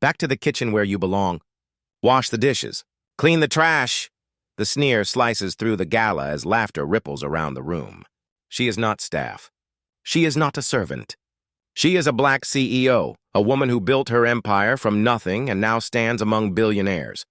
Back to the kitchen where you belong. Wash the dishes. Clean the trash. The sneer slices through the gala as laughter ripples around the room. She is not staff. She is not a servant. She is a black CEO, a woman who built her empire from nothing and now stands among billionaires.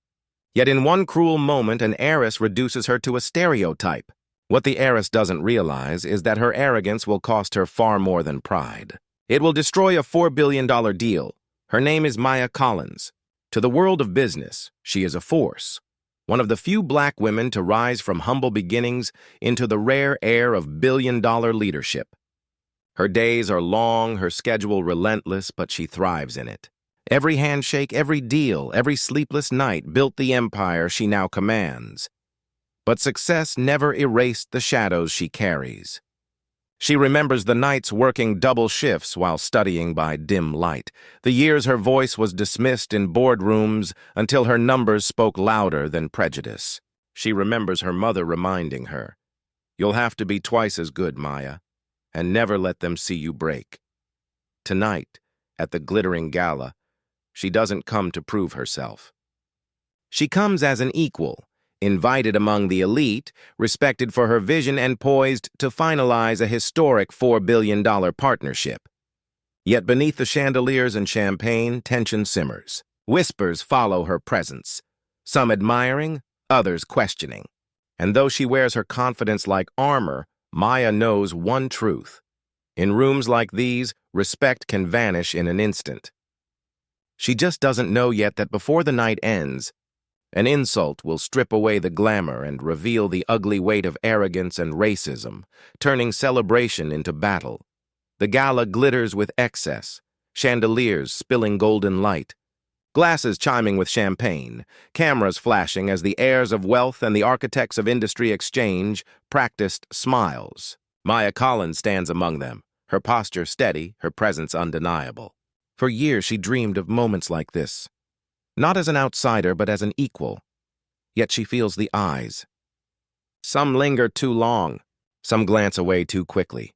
Yet in one cruel moment, an heiress reduces her to a stereotype. What the heiress doesn't realize is that her arrogance will cost her far more than pride. It will destroy a $4 billion deal. Her name is Maya Collins. To the world of business, she is a force. One of the few black women to rise from humble beginnings into the rare air of billion-dollar leadership. Her days are long, her schedule relentless, but she thrives in it. Every handshake, every deal, every sleepless night built the empire she now commands. But success never erased the shadows she carries. She remembers the nights working double shifts while studying by dim light, the years her voice was dismissed in boardrooms until her numbers spoke louder than prejudice. She remembers her mother reminding her, "You'll have to be twice as good, Maya, and never let them see you break." Tonight, at the glittering gala, she doesn't come to prove herself. She comes as an equal, invited among the elite, respected for her vision and poised to finalize a historic $4 billion partnership. Yet beneath the chandeliers and champagne, tension simmers. Whispers follow her presence, some admiring, others questioning. And though she wears her confidence like armor, Maya knows one truth. In rooms like these, respect can vanish in an instant. She just doesn't know yet that before the night ends, an insult will strip away the glamour and reveal the ugly weight of arrogance and racism, turning celebration into battle. The gala glitters with excess, chandeliers spilling golden light, glasses chiming with champagne, cameras flashing as the heirs of wealth and the architects of industry exchange practiced smiles. Maya Collins stands among them, her posture steady, her presence undeniable. For years she dreamed of moments like this. Not as an outsider, but as an equal. Yet she feels the eyes. Some linger too long, some glance away too quickly.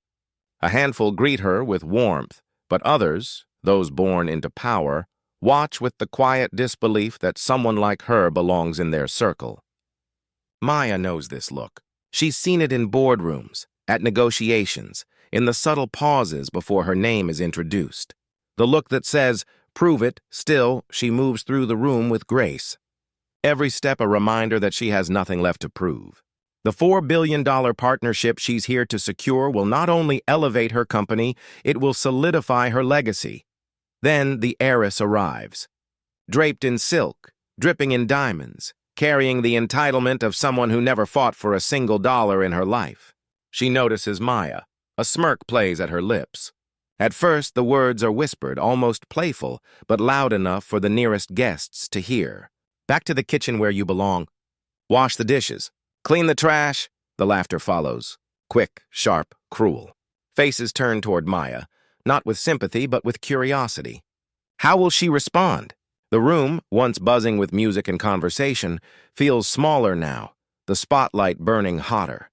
A handful greet her with warmth, but others, those born into power, watch with the quiet disbelief that someone like her belongs in their circle. Maya knows this look. She's seen it in boardrooms, at negotiations, in the subtle pauses before her name is introduced. The look that says, "Prove it," still, she moves through the room with grace. Every step a reminder that she has nothing left to prove. The $4 billion partnership she's here to secure will not only elevate her company, it will solidify her legacy. Then the heiress arrives. Draped in silk, dripping in diamonds, carrying the entitlement of someone who never fought for a single dollar in her life. She notices Maya. A smirk plays at her lips. At first, the words are whispered, almost playful, but loud enough for the nearest guests to hear. Back to the kitchen where you belong. Wash the dishes. Clean the trash. The laughter follows. Quick, sharp, cruel. Faces turn toward Maya, not with sympathy, but with curiosity. How will she respond? The room, once buzzing with music and conversation, feels smaller now, the spotlight burning hotter.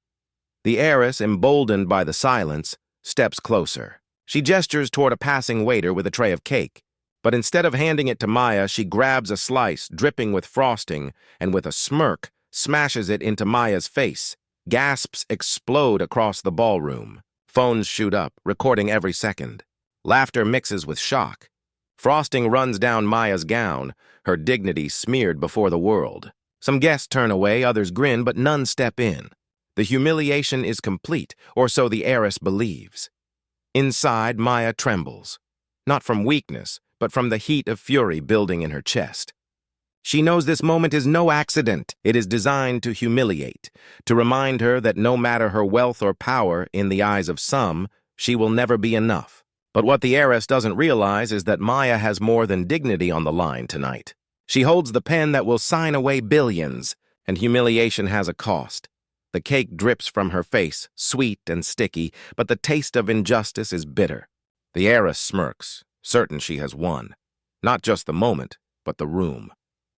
The heiress, emboldened by the silence, steps closer. She gestures toward a passing waiter with a tray of cake, but instead of handing it to Maya, she grabs a slice dripping with frosting and with a smirk smashes it into Maya's face. Gasps explode across the ballroom. Phones shoot up, recording every second. Laughter mixes with shock. Frosting runs down Maya's gown, her dignity smeared before the world. Some guests turn away, others grin, but none step in. The humiliation is complete, or so the heiress believes. Inside, Maya trembles, not from weakness, but from the heat of fury building in her chest. She knows this moment is no accident. It is designed to humiliate, to remind her that no matter her wealth or power, in the eyes of some, she will never be enough. But what the heiress doesn't realize is that Maya has more than dignity on the line tonight. She holds the pen that will sign away billions, and humiliation has a cost. The cake drips from her face, sweet and sticky, but the taste of injustice is bitter. The heiress smirks, certain she has won. Not just the moment, but the room.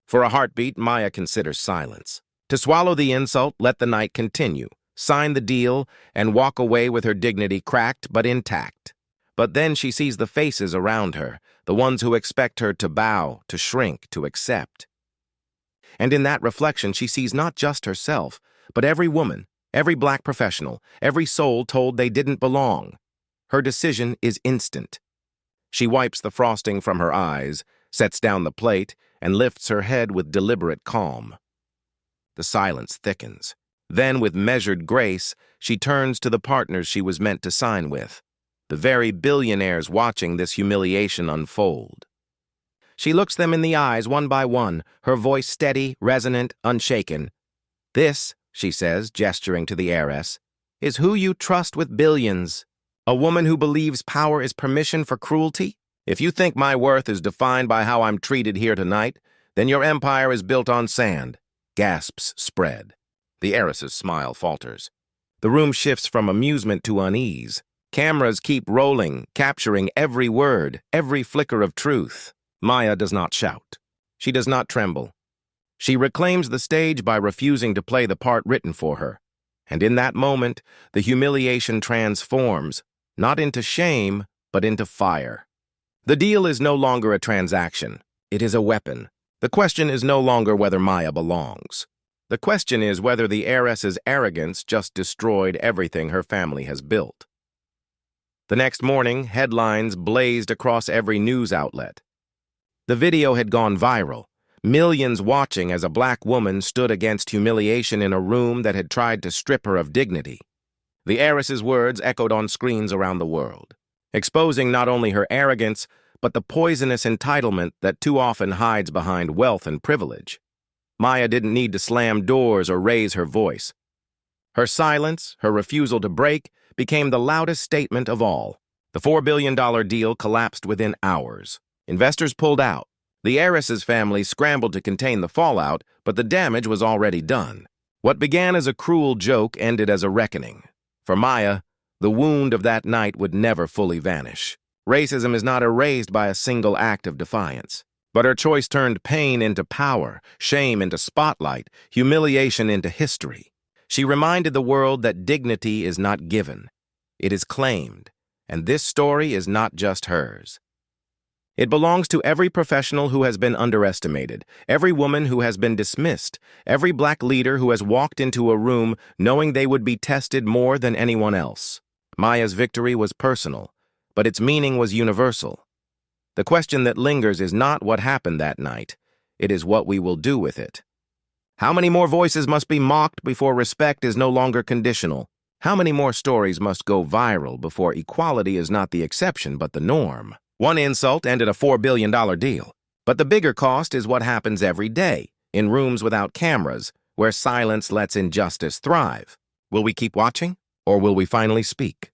For a heartbeat, Maya considers silence. To swallow the insult, let the night continue, sign the deal, and walk away with her dignity cracked but intact. But then she sees the faces around her, the ones who expect her to bow, to shrink, to accept. And in that reflection, she sees not just herself, but every woman, every black professional, every soul told they didn't belong. Her decision is instant. She wipes the frosting from her eyes, sets down the plate, and lifts her head with deliberate calm. The silence thickens. Then, with measured grace, she turns to the partners she was meant to sign with, the very billionaires watching this humiliation unfold. She looks them in the eyes one by one, her voice steady, resonant, unshaken. "This," she says, gesturing to the heiress, "is who you trust with billions. A woman who believes power is permission for cruelty? If you think my worth is defined by how I'm treated here tonight, then your empire is built on sand." Gasps spread. The heiress's smile falters. The room shifts from amusement to unease. Cameras keep rolling, capturing every word, every flicker of truth. Maya does not shout. She does not tremble. She reclaims the stage by refusing to play the part written for her. And in that moment, the humiliation transforms, not into shame, but into fire. The deal is no longer a transaction. It is a weapon. The question is no longer whether Maya belongs. The question is whether the heiress's arrogance just destroyed everything her family has built. The next morning, headlines blazed across every news outlet. The video had gone viral, millions watching as a black woman stood against humiliation in a room that had tried to strip her of dignity. The heiress's words echoed on screens around the world, exposing not only her arrogance, but the poisonous entitlement that too often hides behind wealth and privilege. Maya didn't need to slam doors or raise her voice. Her silence, her refusal to break, became the loudest statement of all. The $4 billion deal collapsed within hours. Investors pulled out. The heiress's family scrambled to contain the fallout, but the damage was already done. What began as a cruel joke ended as a reckoning. For Maya, the wound of that night would never fully vanish. Racism is not erased by a single act of defiance. But her choice turned pain into power, shame into spotlight, humiliation into history. She reminded the world that dignity is not given. It is claimed, and this story is not just hers. It belongs to every professional who has been underestimated, every woman who has been dismissed, every black leader who has walked into a room knowing they would be tested more than anyone else. Maya's victory was personal, but its meaning was universal. The question that lingers is not what happened that night. It is what we will do with it. How many more voices must be mocked before respect is no longer conditional? How many more stories must go viral before equality is not the exception but the norm? One insult ended a $4 billion deal. But the bigger cost is what happens every day, in rooms without cameras, where silence lets injustice thrive. Will we keep watching, or will we finally speak?